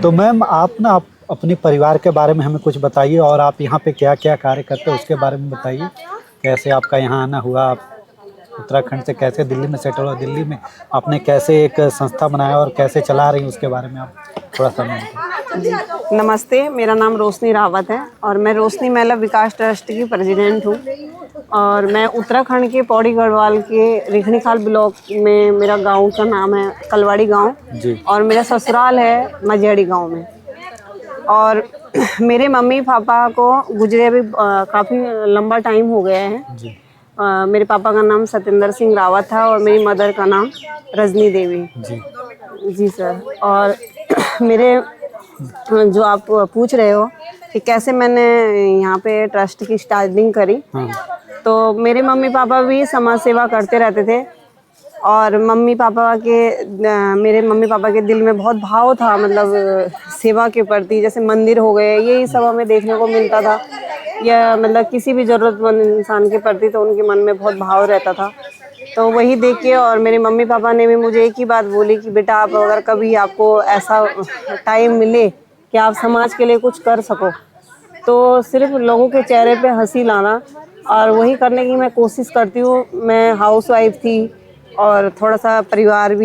तो मैम आप ना अपने परिवार के बारे में हमें कुछ बताइए और आप यहाँ पे क्या-क्या कार्य करते हैं उसके बारे में बताइए। कैसे आपका यहाँ आना हुआ? आप उत्तराखंड से कैसे दिल्ली में सेटल हुआ? दिल्ली में आपने कैसे एक संस्था बनाया और कैसे चला रही हैं उसके बारे में आप थोड़ा-सा हमें बताइए? जी, नमस्ते। मेरा नाम रोशनी रावत है और मैं रोशनी महिला विकास ट्रस्ट की प्रेसिडेंट हूँ और मैं उत्तराखंड के पौड़ी गढ़वाल के रिखणीखाल ब्लॉक में मेरा गांव का नाम है कलवाड़ी गांव जी। और मेरा ससुराल है मझेड़ी गांव में। और मेरे मम्मी पापा को गुजरे अभी काफ़ी लंबा टाइम हो गया है। जी। मेरे पापा का नाम सतेंद्र सिंह रावत था और मेरी मदर का नाम रजनी देवी। जी। जी सर। और मेरे जो आप पूछ रहे हो कि कैसे मैंने यहाँ पे ट्रस्ट की स्टार्टिंग करी, हाँ। तो मेरे मम्मी पापा भी समाज सेवा करते रहते थे और मेरे मम्मी पापा के दिल में बहुत भाव था, मतलब सेवा के प्रति। जैसे मंदिर हो गए, यही सब हमें देखने को मिलता था, या मतलब किसी भी ज़रूरतमंद इंसान के प्रति तो उनके मन में बहुत भाव रहता था। तो वही देख के और मेरे मम्मी पापा ने भी मुझे एक ही बात बोली कि बेटा, आप अगर कभी आपको ऐसा टाइम मिले कि आप समाज के लिए कुछ कर सको, तो सिर्फ लोगों के चेहरे पे हंसी लाना, और वही करने की मैं कोशिश करती हूँ। मैं हाउसवाइफ थी और थोड़ा सा परिवार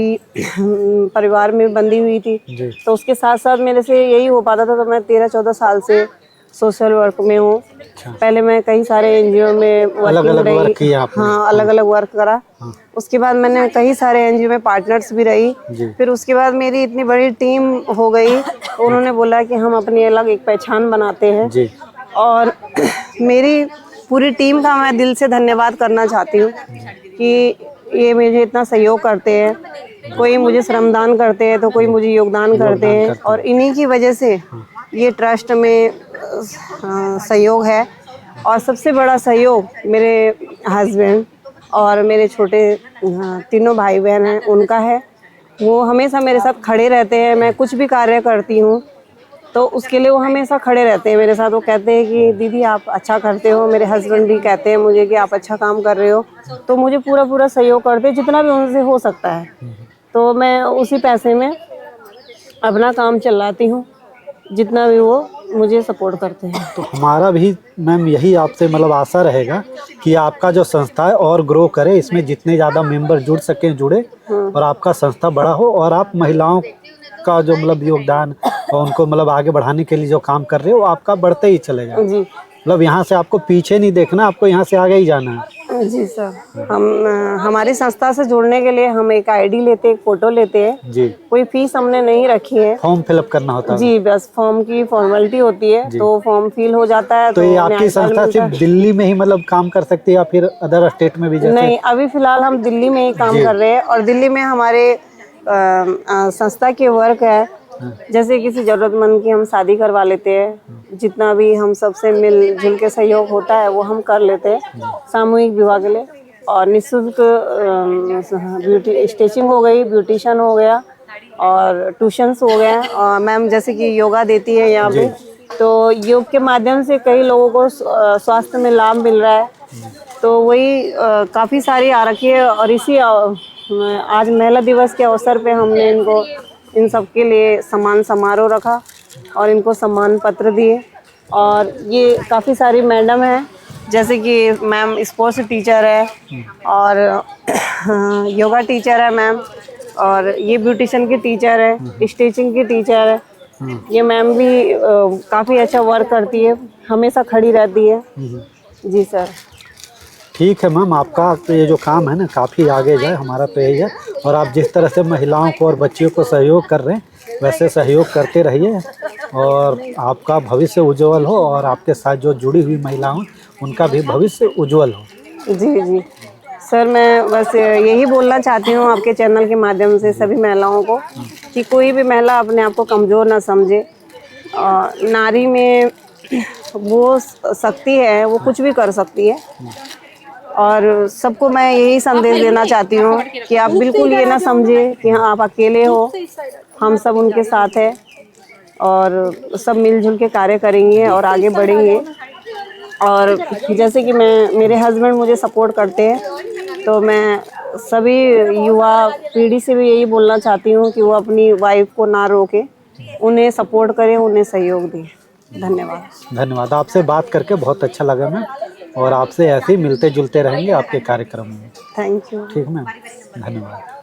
में बंधी हुई थी, तो उसके साथ साथ मेरे से यही हो पाता था। तो मैं 13-14 साल से सोशल वर्क में हूँ। पहले मैं कई सारे एनजीओ में वर्किंग रही। वर्क किया आपने? हाँ, अलग अलग वर्क करा। हाँ। उसके बाद मैंने कई सारे एनजीओ में पार्टनर्स भी रही। फिर उसके बाद मेरी इतनी बड़ी टीम हो गई, तो उन्होंने बोला कि हम अपनी अलग एक पहचान बनाते हैं। जी। और मेरी पूरी टीम का मैं दिल से धन्यवाद करना चाहती हूँ कि ये मुझे इतना सहयोग करते हैं। कोई मुझे श्रमदान करते हैं तो कोई मुझे योगदान करते हैं, और इन्हीं की वजह से ये ट्रस्ट में सहयोग है। और सबसे बड़ा सहयोग मेरे हस्बैंड और मेरे छोटे तीनों भाई बहन हैं, उनका है। वो हमेशा मेरे साथ खड़े रहते हैं। मैं कुछ भी कार्य करती हूँ तो उसके लिए वो हमेशा खड़े रहते हैं मेरे साथ। वो कहते हैं कि दीदी आप अच्छा करते हो। मेरे हस्बैंड भी कहते हैं मुझे कि आप अच्छा काम कर रहे हो, तो मुझे पूरा पूरा सहयोग करते हैं जितना भी उनसे हो सकता है। तो मैं उसी पैसे में अपना काम चलाती हूँ, जितना भी वो मुझे सपोर्ट करते हैं। तो हमारा भी मैम यही आपसे मतलब आशा रहेगा कि आपका जो संस्था है और ग्रो करे, इसमें जितने ज़्यादा मेंबर जुड़ सकें जुड़े, और आपका संस्था बड़ा हो और आप महिलाओं का जो मतलब योगदान और उनको मतलब आगे बढ़ाने के लिए जो काम कर रहे हो, आपका बढ़ते ही चलेगा। जी। मतलब यहाँ से आपको पीछे नहीं देखना, आपको यहाँ से आगे ही जाना है। जी सर। हमारी संस्था से जुड़ने के लिए हम एक आईडी लेते हैं, एक फोटो लेते हैं। जी। कोई फीस हमने नहीं रखी है। फॉर्म फिलअप करना होता है? जी, बस फॉर्म की फॉर्मेलिटी होती है, तो फॉर्म फिल हो जाता है। तो ये आपकी संस्था सिर्फ दिल्ली में ही मतलब काम कर सकती है या फिर अदर स्टेट में भी? जैसे नहीं, अभी फिलहाल हम दिल्ली में ही काम कर रहे हैं, और दिल्ली में हमारे संस्था के वर्क है। जैसे किसी जरूरतमंद की हम शादी करवा लेते हैं, जितना भी हम सबसे मिलजुल के सहयोग होता है वो हम कर लेते हैं सामूहिक विवाह के लिए। और निःशुल्क ब्यूटी स्टिचिंग हो गई, ब्यूटिशियन हो गया, और ट्यूशन्स हो गया। और मैम जैसे कि योगा देती है यहाँ पे, तो योग के माध्यम से कई लोगों को स्वास्थ्य में लाभ मिल रहा है। तो वही काफ़ी सारी आ रखी है। और इसी आज महिला दिवस के अवसर पे हमने इन सब के लिए सम्मान समारोह रखा और इनको सम्मान पत्र दिए। और ये काफ़ी सारी मैडम हैं, जैसे कि मैम स्पोर्ट्स टीचर है और योगा टीचर है मैम, और ये ब्यूटिशियन की टीचर है, स्टिचिंग की टीचर है। ये मैम भी काफ़ी अच्छा वर्क करती है, हमेशा खड़ी रहती है। जी सर। ठीक है मैम, आपका तो ये जो काम है ना काफ़ी आगे जाए, हमारा तो यही है। और आप जिस तरह से महिलाओं को और बच्चियों को सहयोग कर रहे हैं वैसे सहयोग करते रहिए, और आपका भविष्य उज्जवल हो और आपके साथ जो जुड़ी हुई महिलाओं उनका भी भविष्य उज्जवल हो। जी जी सर, मैं बस यही बोलना चाहती हूँ आपके चैनल के माध्यम से सभी महिलाओं को कि कोई भी महिला अपने आप को कमज़ोर ना समझे। नारी में वो शक्ति है, वो कुछ भी कर सकती है। और सबको मैं यही संदेश देना चाहती हूँ कि आप बिल्कुल ये ना समझे कि हाँ आप अकेले हो, हम सब उनके साथ हैं और सब मिलजुल के कार्य करेंगे और आगे बढ़ेंगे। और जैसे कि मेरे हस्बैंड मुझे सपोर्ट करते हैं, तो मैं सभी युवा पीढ़ी से भी यही बोलना चाहती हूँ कि वो अपनी वाइफ को ना रोके, उन्हें सपोर्ट करें, उन्हें सहयोग दें। धन्यवाद। धन्यवाद। आपसे बात करके बहुत अच्छा लगा मैम, और आपसे ऐसे ही मिलते जुलते रहेंगे आपके कार्यक्रम में। Thank you. ठीक मैम, धन्यवाद।